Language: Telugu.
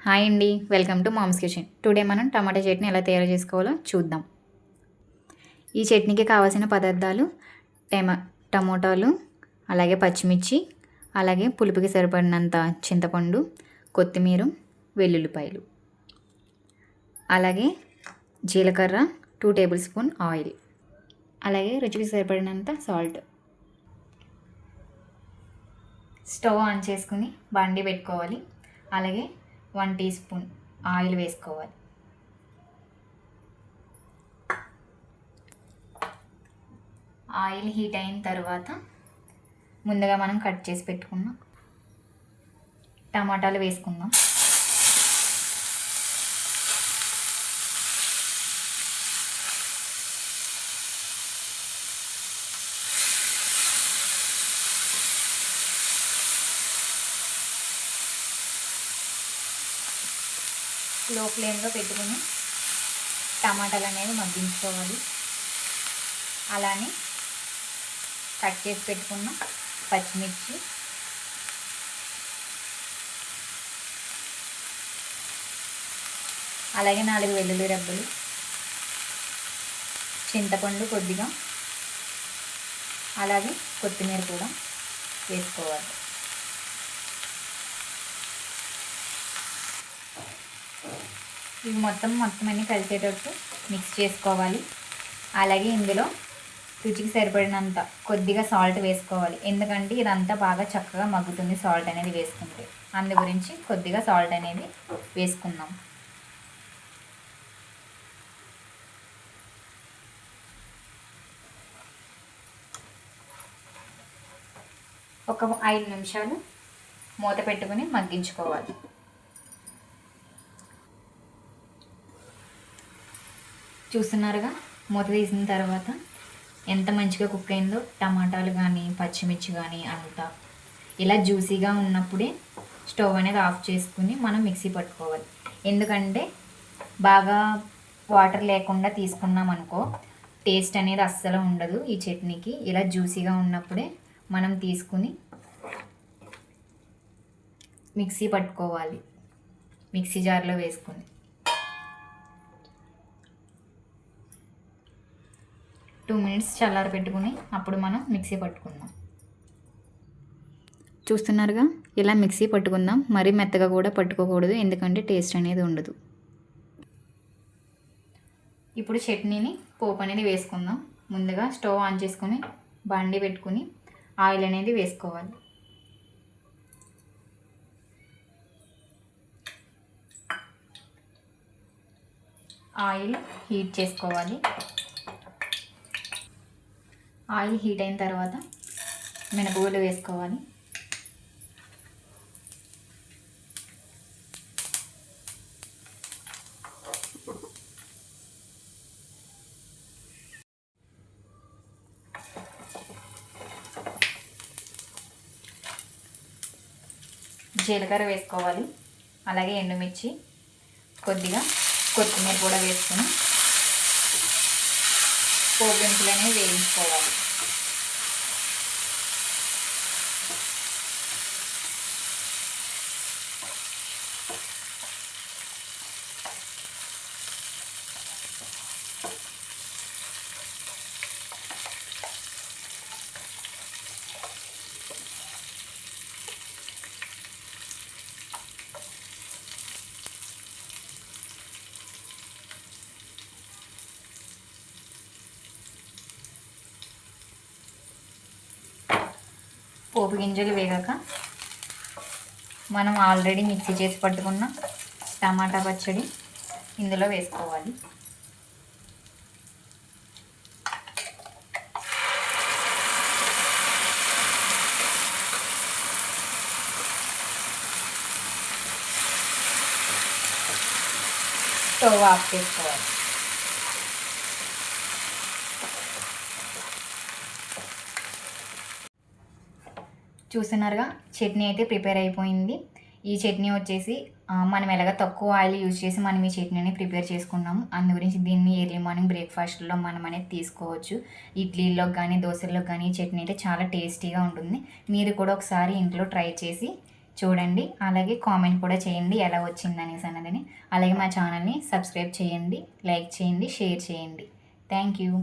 హాయ్ అండి, welcome to mom's kitchen. Today మనం టమాటా చట్నీ ఎలా తయారు చేసుకోవాలో చూద్దాం. ఈ చట్నీకి కావాల్సిన పదార్థాలు టమోటాలు, అలాగే పచ్చిమిర్చి, అలాగే పులుపుకి సరిపడినంత చింతపండు, కొత్తిమీర, వెల్లుల్లిపాయలు, అలాగే జీలకర్ర, 2 టేబుల్ స్పూన్ ఆయిల్, అలాగే రుచికి సరిపడినంత సాల్ట్. స్టవ్ ఆన్ చేసుకుని బండి పెట్టుకోవాలి. అలాగే 1 టీ స్పూన్ ఆయిల్ వేసుకోవాలి. ఆయిల్ హీట్ అయిన తర్వాత ముందుగా మనం కట్ చేసి పెట్టుకున్న టమాటాలు వేసుకుందాం. లో ఫ్లేమ్లో పెట్టుకుని టమాటాలు అనేవి మగ్గించుకోవాలి. అలానే కట్ చేసి పెట్టుకున్న పచ్చిమిర్చి, అలాగే 4 వెల్లుల్లి రెబ్బలు, చింతపండు కొద్దిగా, అలాగే కొత్తిమీర కూడా వేసుకోవాలి. ఇవి మొత్తం అన్నీ కలిసేటట్టు మిక్స్ చేసుకోవాలి. అలాగే ఇందులో రుచికి సరిపడినంత కొద్దిగా సాల్ట్ వేసుకోవాలి. ఎందుకంటే ఇదంతా బాగా చక్కగా మగ్గుతుంది సాల్ట్ అనేది వేసుకుంటే. అందు గురించి కొద్దిగా సాల్ట్ అనేది వేసుకుందాం. ఒక 5 నిమిషాలు మూత పెట్టుకుని మగ్గించుకోవాలి. చూస్తున్నారుగా, మూత తీసిన తర్వాత ఎంత మంచిగా కుక్ అయిందో. టమాటాలు కానీ పచ్చిమిర్చి కానీ అంతా ఇలా జ్యూసీగా ఉన్నప్పుడే స్టవ్ అనేది ఆఫ్ చేసుకుని మనం మిక్సీ పట్టుకోవాలి. ఎందుకంటే బాగా వాటర్ లేకుండా తీసుకున్నాం అనుకో టేస్ట్ అనేది అస్సలు ఉండదు ఈ చట్నీకి. ఇలా జ్యూసీగా ఉన్నప్పుడే మనం తీసుకుని మిక్సీ పట్టుకోవాలి. మిక్సీ జార్లో వేసుకుని 2 మినిట్స్ చల్లారి పెట్టుకుని అప్పుడు మనం మిక్సీ పట్టుకుందాం. చూస్తున్నారుగా, ఇలా మిక్సీ పట్టుకుందాం. మరీ మెత్తగా కూడా పట్టుకోకూడదు, ఎందుకంటే టేస్ట్ అనేది ఉండదు. ఇప్పుడు చట్నీని పోపు అనేది వేసుకుందాం. ముందుగా స్టవ్ ఆన్ చేసుకుని బండి పెట్టుకుని ఆయిల్ అనేది వేసుకోవాలి. ఆయిల్ హీట్ చేసుకోవాలి. ఆయిల్ హీట్ అయిన తర్వాత మినపగుళ్ళు వేసుకోవాలి. జీలకర్ర వేసుకోవాలి. అలాగే ఎండుమిర్చి, కొద్దిగా కొత్తిమీర కూడా వేసుకుని పోపు దినుసులు అనేవి వేయించుకోవాలి. పోపు గింజలు వేగాక మనం ఆల్రెడీ మిక్సీ చేసి పట్టుకున్న టమాటా పచ్చడి ఇందులో వేసుకోవాలి. స్టవ్ ఆఫ్ చేసుకోవాలి. చూస్తున్నారుగా, చట్నీ అయితే ప్రిపేర్ అయిపోయింది. ఈ చట్నీ వచ్చేసి మనం ఎలాగ తక్కువ ఆయిల్ యూజ్ చేసి మనం ఈ చట్నీని ప్రిపేర్ చేసుకున్నాము. అందు గురించి దీన్ని ఎర్లీ మార్నింగ్ బ్రేక్ఫాస్ట్లో మనం అనేది తీసుకోవచ్చు. ఇడ్లీలో కానీ దోశల్లో కానీ ఈ చట్నీ అయితే చాలా టేస్టీగా ఉంటుంది. మీరు కూడా ఒకసారి ఇంట్లో ట్రై చేసి చూడండి. అలాగే కామెంట్ కూడా చేయండి ఎలా వచ్చింది అనేసి అన్నదని. అలాగే మా ఛానల్ని సబ్స్క్రైబ్ చేయండి, లైక్ చేయండి, షేర్ చేయండి. Thank you.